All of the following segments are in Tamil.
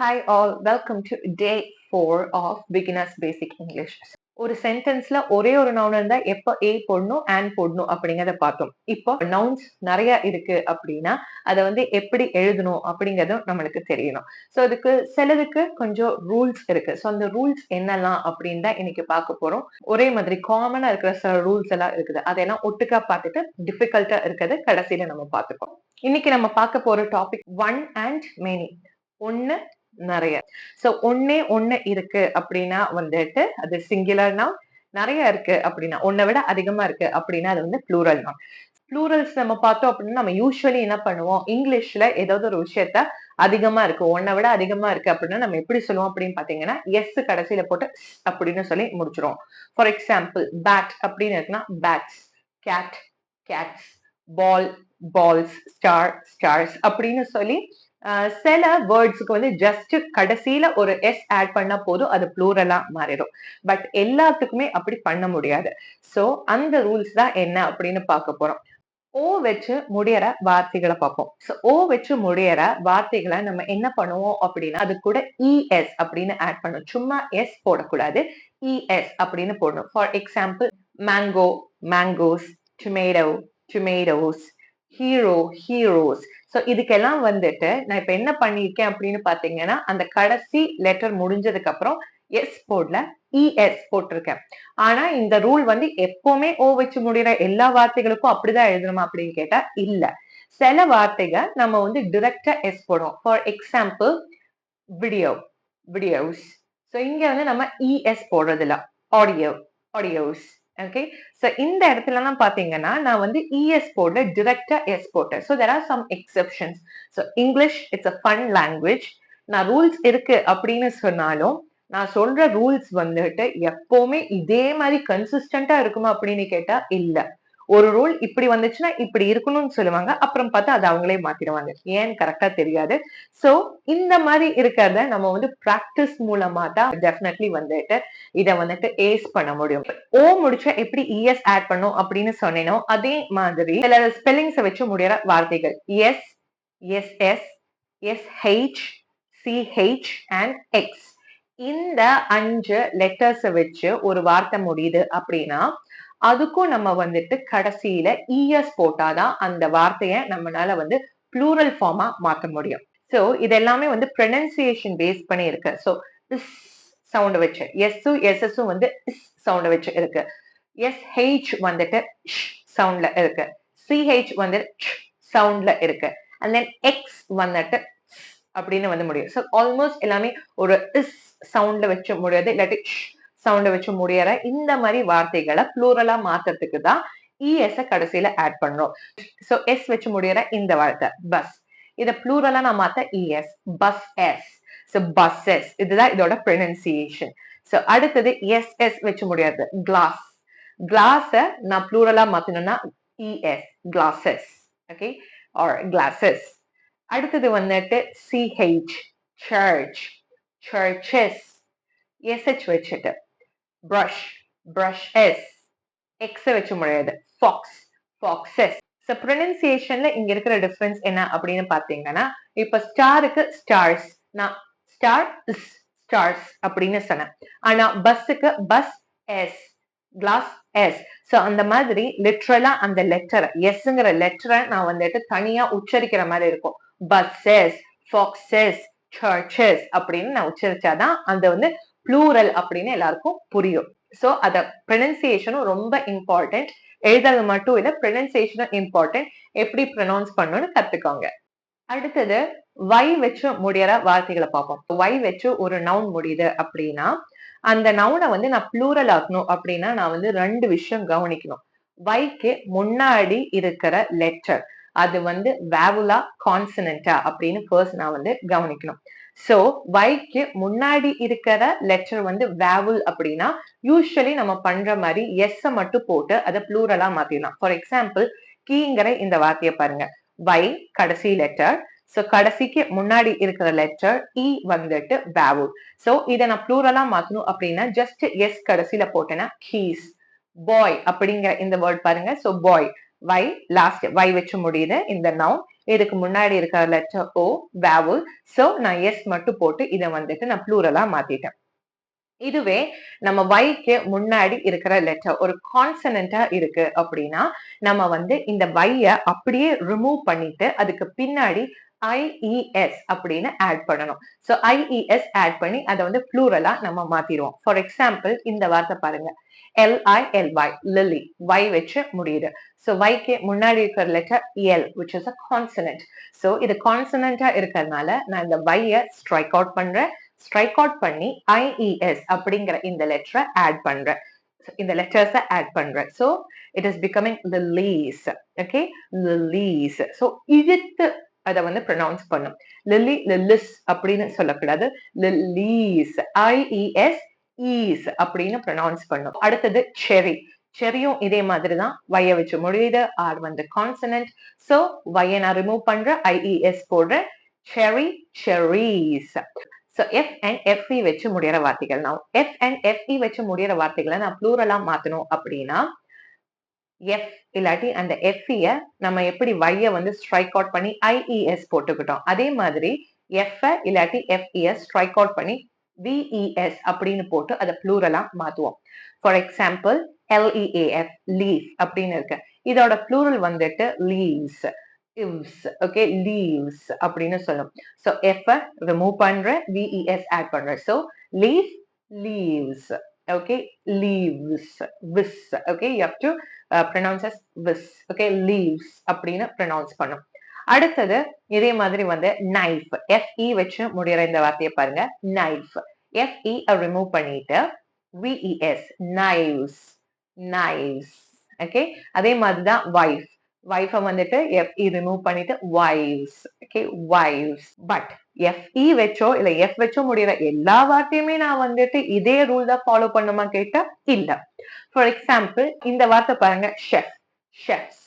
Hi all, welcome to day 4 of Beginners Basic English. ஒரு சென்டென்ஸ்ல ஒரே ஒரு நவுன் இருந்தா எப்ப ஏ போடணும் அண்ட் போடணும் அப்படிங்கறத பார்த்தோம். இப்போ நவுன்ஸ் நிறைய இருக்கு அப்படின்னா அதை எப்படி எழுதணும் அப்படிங்கறதும் நம்மளுக்கு தெரியணும். ஸோ அதுக்கு சிலதுக்கு கொஞ்சம் ரூல்ஸ் இருக்கு. ஸோ அந்த ரூல்ஸ் என்னெல்லாம் அப்படின்னு தான் இன்னைக்கு பார்க்க போறோம். ஒரே மாதிரி காமனா இருக்கிற சில ரூல்ஸ் எல்லாம் இருக்குது. அதெல்லாம் ஒட்டுக்கா பார்த்துட்டு டிஃபிகல்ட்டா இருக்கிறது கடைசியில நம்ம பார்த்துப்போம். இன்னைக்கு நம்ம பார்க்க போற டாபிக் ஒன் அண்ட் மெனி. ஒன்னு நிறைய. சோ ஒண்ணு இருக்கு அப்படின்னா அது சிங்குலர் நவுன். நிறைய இருக்கு அப்படின்னா ஒன்னை விட அதிகமா இருக்கு அப்படின்னா அது ப்ளூரல் நவுன். ப்ளூரல்ஸ் நம்ம பார்த்தோம் அப்படின்னா நம்ம யூஸ்வலி என்ன பண்ணுவோம், இங்கிலீஷ்ல ஏதாவது ஒரு விஷயத்த அதிகமா இருக்கு, ஒன்னை விட அதிகமா இருக்கு அப்படின்னா நம்ம எப்படி சொல்லுவோம் அப்படின்னு பாத்தீங்கன்னா எஸ் கடைசியில போட்டு அப்படின்னு சொல்லி முடிச்சிருவோம். ஃபார் எக்ஸாம்பிள் பேட் அப்படின்னு இருக்குன்னா பேட்ஸ், கேட் கேட்ஸ், பால் பால்ஸ், ஸ்டார் ஸ்டார்ஸ் அப்படின்னு சொல்லி சில வேர்ட்ஸுக்கு ஜஸ்ட் கடைசியில ஒரு எஸ் ஆட் பண்ணா போதும், அது ப்ளூரலா மாறிடும். பட் எல்லாத்துக்குமே அப்படி பண்ண முடியாது. சோ அந்த ரூல்ஸ் தான் என்ன அப்படின்னு பார்க்க போறோம். ஓ வச்சு முடியற வார்த்தைகளை பார்ப்போம். சோ ஓ வச்சு முடியற வார்த்தைகளை நம்ம என்ன பண்ணுவோம் அப்படின்னா அது கூட இஎஸ் அப்படின்னு ஆட் பண்ணணும். சும்மா எஸ் போடக்கூடாது, இஎஸ் அப்படின்னு போடணும். For example mango mangoes, tomato tomatoes, hero heroes. So இதுக்கெல்லாம் நான் இப்ப என்ன பண்ணிருக்கேன் அப்படின்னு பாத்தீங்கன்னா அந்த கடைசி லெட்டர் முடிஞ்சதுக்கு அப்புறம் எஸ் போடல, இஎஸ் போட்டிருக்கேன். ஆனா இந்த ரூல் எப்பவுமே ஓ வச்சு முடிகிற எல்லா வார்த்தைகளுக்கும் அப்படிதான் எழுதணுமா அப்படின்னு கேட்டா இல்ல. சில வார்த்தைகள் நம்ம டிரெக்டா எஸ் போடுவோம். For example video videos. So இங்க நம்ம இஎஸ் போடுறது இல்ல, ஆடியோ ஆடியோஸ். ஓகே, சோ இந்த இடத்துல எல்லாம் பாத்தீங்கன்னா நான் இஎஸ் போடல, டிரெக்டா எஸ் போட்டேன். So there are some exceptions. So English it's a fun language. நான் ரூல்ஸ் இருக்கு அப்படின்னு சொன்னாலும் நான் சொல்ற ரூல்ஸ் எப்பவுமே இதே மாதிரி கன்சிஸ்டன்டா இருக்குமா அப்படின்னு கேட்டா இல்ல. ஒரு ரூல் இப்படி வந்துச்சுன்னா இப்படி இருக்கணும்னு சொல்லுவாங்க, அப்புறம் பார்த்தா அது அவங்களே மாத்திடுவாங்க. ஏன்னு கரெக்டா தெரியாது. சோ இந்த மாதிரி இருக்கிறத நம்ம பிராக்டிஸ் மூலமா தான் டெஃபினெட்லி இத ஏஸ் பண்ண முடியும். ஓ முடிச்சா எப்படி இஎஸ் ஆட் பண்ணும் அப்படின்னு சொன்னேனோ அதே மாதிரி சில ஸ்பெல்லிங்ஸை வச்சு முடியற வார்த்தைகள் S, S S, S H, C H and X. இந்த 5 லெட்டர்ஸ் வச்சு ஒரு வார்த்தை முடியுது அப்படின்னா அதுக்கும் நம்ம கடைசியில இஎஸ் போட்டாதான் அந்த வார்த்தையை நம்மளால ப்ளூரல் ஃபார்மா மாத்த முடியும். சோ இது எல்லாமே ப்ரொனன்சியேஷன் பேஸ் பண்ணி இருக்கு. சோ இஸ் சவுண்ட் வச்சு எஸ்ஸும் எஸ்எஸும் இஸ் சவுண்ட் வச்சு இருக்கு. எஸ்ஹெச் சவுண்ட்ல இருக்கு, சிஹெச் சவுண்ட்ல இருக்கு, அண்ட் தென் எக்ஸ் அப்படின்னு முடியும். சோ ஆல்மோஸ்ட் எல்லாமே ஒரு இஸ் சவுண்ட்ல வச்சு முடியாது, இல்லாட்டி சவுண்ட வச்சு முடியற இந்த மாதிரி வார்த்தைகளை ப்ளூரலா மாத்துறதுக்கு தான் இஎஸ் கடைசியில ஆட் பண்றோம். சோ எஸ் வச்சு முடியற இந்த வார்த்தை பஸ், இத ப்ளூரலா நான் மாத்த E S, bus S. So buses, இதுதான் இதோட ப்ரொனன்சியேஷன். சோ அடுத்தது எஸ் எஸ் வச்சு முடியாது கிளாஸ். கிளாஸ நான் ப்ளூரலா மாத்தணும்னா E S, classes. Okay, are classes. அடுத்தது சிஹெச், சர்ச், சர்ச்சஸ். எஸ்ஹெச் வச்சுட்டு brush, brushes. X வச்சு முடியாது fox, foxes. So pronunciationல இங்க இருக்கிற டிஃபரன்ஸ் என்ன அப்படின்னு பாத்தீங்கன்னா இப்ப ஸ்டாருக்கு ஸ்டார்ஸ், நான் ஸ்டார் ஸ்டார்ஸ் அப்படின்னு சொன்னேன். ஆனா பஸ்ஸுக்கு bus S, class S. So அந்த மாதிரி லிட்ரலா அந்த லெட்டர் எஸ்ங்கிற லெட்டரை நான் தனியா உச்சரிக்கிற மாதிரி இருக்கும். பஸ்ஸஸ், ஃபாக்ஸஸ், சர்ச்சஸ் அப்படின்னு நான் உச்சரிச்சாதான் அந்த ப்ளூரல் அப்படின்னு எல்லாருக்கும் புரியும். சோ அத ப்ரொனன்சியேஷனும் ரொம்ப இம்பார்ட்டன்ட். எழுதுறது மட்டும் இல்ல, ப்ரொனன்சியேஷனும் இம்பார்ட்டன்ட். எப்படி ப்ரொனவுன்ஸ் பண்ணணும்னு கத்துக்கோங்க. அடுத்தது வை வச்சு முடியற வார்த்தைகளை பார்ப்போம். வை வச்சு ஒரு நவுன் முடியுது அப்படின்னா அந்த நவுனை நான் ப்ளூரல் ஆக்கணும் அப்படின்னா நான் 2 விஷயம் கவனிக்கணும். வைக்கு முன்னாடி இருக்கிற லெட்டர் அது வேவுலா கான்சனண்டா அப்படின்னு ஃபர்ஸ்ட் நான் கவனிக்கணும். சோ வைக்கு முன்னாடி இருக்கிற லெட்டர் வேவுல் அப்படின்னா யூஸ்வலி நம்ம பண்ற மாதிரி எஸ் மட்டும் போட்டு அதை ப்ளூரலா மாத்திடலாம். ஃபார் எக்ஸாம்பிள் கீங்கிற இந்த வார்த்தையை பாருங்க, வை கடைசி லெட்டர். சோ கடைசிக்கு முன்னாடி இருக்கிற லெட்டர் இ வேவுல். சோ இதை நான் ப்ளூரலா மாத்தணும் அப்படின்னா ஜஸ்ட் எஸ் கடைசியில போட்டேன்னா கீஸ். பாய் அப்படிங்கிற இந்த வேர்ட் பாருங்க. சோ பாய் வை லாஸ்ட் வை வச்சு முடியுது இந்த நவுன். இதுக்கு முன்னாடி இருக்கிற லெட்டர் ஓ vowel. சோ நான் எஸ் மட்டும் போட்டு இதை வந்துட்டு நான் ப்ளூரலா மாத்திட்டேன். இதுவே நம்ம வைக்கு முன்னாடி இருக்கிற லெட்டர் ஒரு கான்சனண்டா இருக்கு அப்படின்னா நம்ம வந்து இந்த வைய அப்படியே ரிமூவ் பண்ணிட்டு அதுக்கு பின்னாடி ஐஇஎஸ் அப்படின்னு ஆட் பண்ணணும். சோ ஐஇஎஸ் ஆட் பண்ணி அதை வந்து ப்ளூரலா நம்ம மாத்திடுவோம். ஃபார் எக்ஸாம்பிள் இந்த வார்த்தை பாருங்க, LILY லில்லி, வை வச்சு முடியுது. சோ வைக்கு முன்னாடி இருக்கிற letter L which is a consonant. So இது கான்சனண்டா இருக்கிறதுனால நான் இந்த வைய ஸ்ட்ரைக் அவுட் பண்றேன். ஸ்ட்ரைக் அவுட் பண்ணி ஐஇஎஸ் அப்படிங்கிற இந்த லெட்டரை ஆட் பண்றேன். இந்த லெட்டர்ஸை ஆட் பண்றேன். So it is becoming lilies. Okay, lilies. So இழுத்து அதை வந்து ப்ரொனவுன்ஸ் பண்ணும். லில்லி லில்லிஸ் அப்படின்னு சொல்லக்கூடாது, lilies, ஐஇஎஸ் ஈஸ் அப்படின்னு ப்ரொனவுன்ஸ் பண்ணும். அடுத்தது செரி. செரியும் இதே மாதிரிதான், வைய வச்சு முடியுது, ஆர் வந்து கான்சனன்ட். ஸோ வைய நான் ரிமூவ் பண்றேன், ஐஇஎஸ் போடுறேன், செரி cherries. So F and FE வச்சு முடியற வார்த்தைகள். நான் F and FE வச்சு முடியற வார்த்தைகளை நான் ப்ளூரலா மாத்தணும் அப்படின்னா F இல்லாட்டி அந்த FE நம்ம எப்படி வைய வந்து ஸ்ட்ரைக் அவுட் பண்ணி IES போட்டுக்கிட்டோம், அதே மாதிரி F இல்லாட்டி FES ஸ்ட்ரைக் அவுட் பண்ணி VES அப்படின்னு போட்டு அதை ப்ளூரலா மாத்துவோம். ஃபார் எக்ஸாம்பிள் LEAF லீஃப் அப்படின்னு இருக்கு, இதோட ப்ளூரல் வந்துட்டு லீவ்ஸ். ஓகே, leaves அப்படின்னு சொல்லும். சோ F ரிமூவ் பண்றேன், VES ஆட் பண்றேன். So leaf, leaves. Okay, leaves, vis. Okay, you have to pronounce as vis. Okay, leaves அப்படின்னு pronounce பண்ணும். அடுத்தது இதே மாதிரி வந்து knife. FE வச்சு முடியற இந்த வார்த்தையை பாருங்க, knife. FE ரிமூவ் பண்ணிட்டு VES, knives, knives. ஓகே, அதே மாதிரிதான் wife. wife வந்துட்டு FE ரிமூவ் பண்ணிட்டு wives. Okay, wives. But FE வச்சோ இல்ல F வச்சோ முடியற எல்லா வார்த்தையுமே நான் வந்துட்டு இதே ரூல் தான் ஃபாலோ பண்ணுமா கேட்டா இல்ல. ஃபார் எக்ஸாம்பிள் இந்த வார்த்தை பாருங்க, chef, chefs.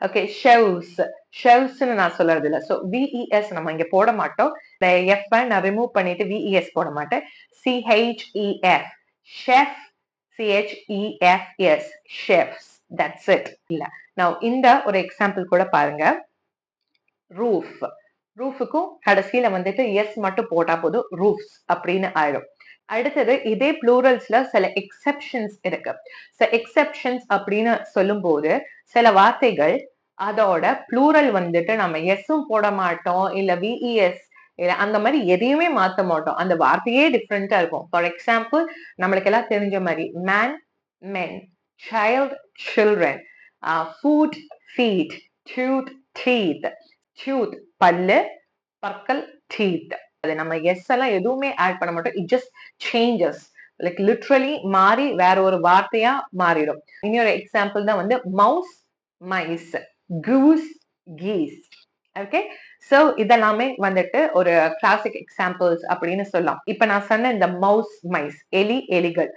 Okay, shelves, shelves நான் சொல்றது இல்ல. சோ VES நம்ம இங்க போட மாட்டோம். இந்த F நான் ரிமூவ் பண்ணிட்டு VES போட மாட்டேன். CHEF, chef, CHEFS, chefs. That's it. இல்ல, now இந்த ஒரு எக்ஸாம்பிள் கூட பாருங்க, roof. ரூஃபுக்கும் கடைசியில வந்துட்டு எஸ் மட்டும் போட்டா போதும், roofs அப்படின்னு ஆயிடும். அடுத்தது இதே ப்ளூரல்ஸ்ல சில எக்ஸெப்ஷன்ஸ் இருக்கு. எக்ஸெப்ஷன்ஸ் அப்படின்னு சொல்லும் போது சில வார்த்தைகள் அதோட ப்ளூரல் வந்துட்டு நம்ம எஸ்ஸும் போட மாட்டோம், இல்ல VES இல்ல அந்த மாதிரி எதையுமே மாத்த மாட்டோம், அந்த வார்த்தையே டிஃப்ரெண்டா இருக்கும். ஃபார் எக்ஸாம்பிள் நம்மளுக்கு எல்லாம் தெரிஞ்ச மாதிரி man, men, child, children, food, feet, tooth, teeth. tooth பல்லு, பற்கள், teeth. அது நம்ம எஸ் எல்லாம் எதுவுமே ஆட் பண்ண மாட்டோம். It just changes, like literally மாறி வேற ஒரு வார்த்தையா மாறிடும். இன்னொரு எக்ஸாம்பிள் தான் வந்து mouse, mice, goose, geese. Okay, so இதெல்லாமே வந்துட்டு ஒரு கிளாசிக் எக்ஸாம்பிள்ஸ் அப்படின்னு சொல்லலாம். இப்ப நான் சொன்ன இந்த மவுஸ், மைஸ், எலி, எலிகள்,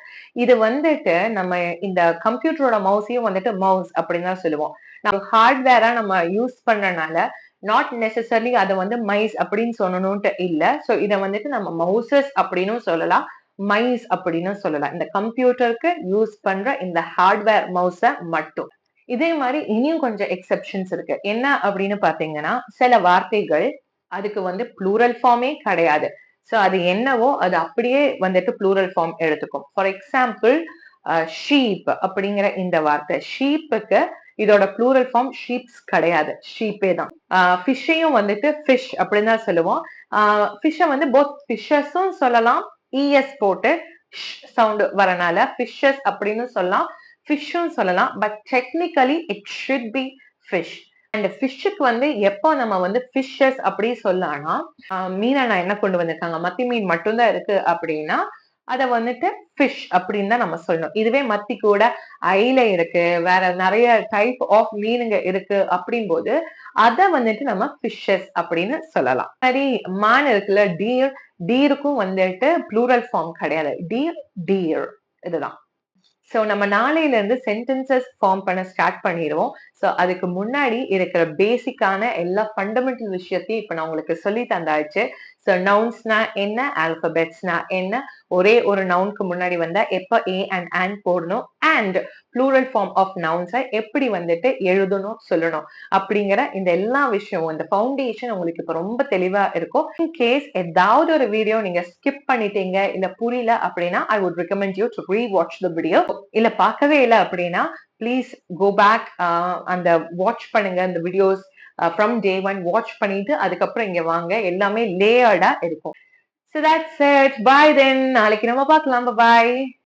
இது வந்துட்டு நம்ம இந்த கம்ப்யூட்டரோட மவுஸையும் வந்துட்டு மவுஸ் அப்படின்னு தான் சொல்லுவோம். நம்ம ஹார்ட்வேரா நம்ம யூஸ் பண்றதுனால நாட் நெசசரி அதை வந்து மைஸ் அப்படின்னு சொல்லணும்ட்டு இல்ல. சோ இதை வந்துட்டு நம்ம மவுசஸ் அப்படின்னு சொல்லலாம், மைஸ் அப்படின்னு சொல்லலாம். இந்த கம்ப்யூட்டருக்கு யூஸ் பண்ற இந்த ஹார்ட்வேர் மவுஸ மட்டும். இதே மாதிரி இனியும் கொஞ்சம் எக்ஸெப்ஷன்ஸ் இருக்கு. என்ன அப்படின்னு பாத்தீங்கன்னா, சில வார்த்தைகள் அதுக்கு வந்து ப்ளூரல் ஃபார்மே கிடையாது. சோ அது என்னவோ அது அப்படியே வந்துட்டு ப்ளூரல் ஃபார்ம் எடுத்துக்கும். ஃபார் எக்ஸாம்பிள் ஷீப் அப்படிங்கிற இந்த வார்த்தை, ஷீப்புக்கு இதோட ப்ளூரல் ஃபார்ம் ஷீப்ஸ் கிடையாது, ஷீப்பே தான். ஃபிஷ்ஷையும் வந்துட்டு ஃபிஷ் அப்படின்னு தான் சொல்லுவோம். ஃபிஷ்ஷை வந்து போத் ஃபிஷஸும் சொல்லலாம், இஎஸ் போட்டு சவுண்ட் வரனால ஃபிஷஸ் அப்படின்னு சொல்லலாம், ஃபிஷ்ஷும் சொல்லலாம். But technically it should be fish. And ஃபிஷ்ஷுக்கு வந்து எப்போ நம்ம வந்து ஃபிஷ்ஷஸ் அப்படி சொல்லலாம்னா, மீனை நான் என்ன கொண்டு வந்திருக்காங்க, மத்தி மீன் மட்டும்தான் இருக்கு அப்படின்னா அத வந்துட்டு ஃபிஷ் அப்படின்னு தான் நம்ம சொல்லணும். இதுவே மத்தி கூட ஐல இருக்கு, வேற நிறைய டைப் ஆஃப் மீனுங்க இருக்கு அப்படின் போது அத வந்துட்டு நம்ம ஃபிஷஸ் அப்படின்னு சொல்லலாம். சரி, மான் இருக்குல்ல, டீர், டீருக்கும் வந்துட்டு ப்ளூரல் ஃபார்ம் கிடையாது, டீர், டீர். இதுதான். சோ நம்ம நாளையில இருந்து சென்டென்சஸ் ஃபார்ம் பண்ண ஸ்டார்ட் பண்ணிடுவோம். சோ அதுக்கு முன்னாடி இருக்கிற பேசிக்கான எல்லா ஃபண்டமெண்டல் விஷயத்தையும் இப்ப நான் உங்களுக்கு சொல்லி தந்தாச்சு. சோ நவுன்ஸ்னா என்ன, ஆல்பபெட்ஸ்னா என்ன, ஒரே ஒரு நவுனுக்கு முன்னாடி வந்தா எப்ப ஏ அண்ட் ஆன் போடணும், அண்ட் ப்ளூரல் ஃபார்ம் ஆஃப் நவுன்ஸை எப்படி வந்துட்டு எழுதணும் சொல்லணும் அப்படிங்கிற இந்த எல்லா விஷயமும் இந்த ஃபவுண்டேஷன் உங்களுக்கு இப்ப ரொம்ப தெளிவா இருக்கும். இன் கேஸ் ஏதாவது ஒரு வீடியோ நீங்க ஸ்கிப் பண்ணிட்டீங்க இல்ல புரியல அப்படின்னா I would recommend you to re watch the video. இல்ல பார்க்கவே இல்லை அப்படின்னா ப்ளீஸ் கோ பேக், அந்த வாட்ச் பண்ணுங்க இந்த videos from day one watch பண்ணிட்டு அதுக்கப்புறம் இங்க வாங்க, எல்லாமே லேயர்டா இருக்கும். So that's it. Bye then. நாளைக்கு நம்ம பார்க்கலாம். Bye.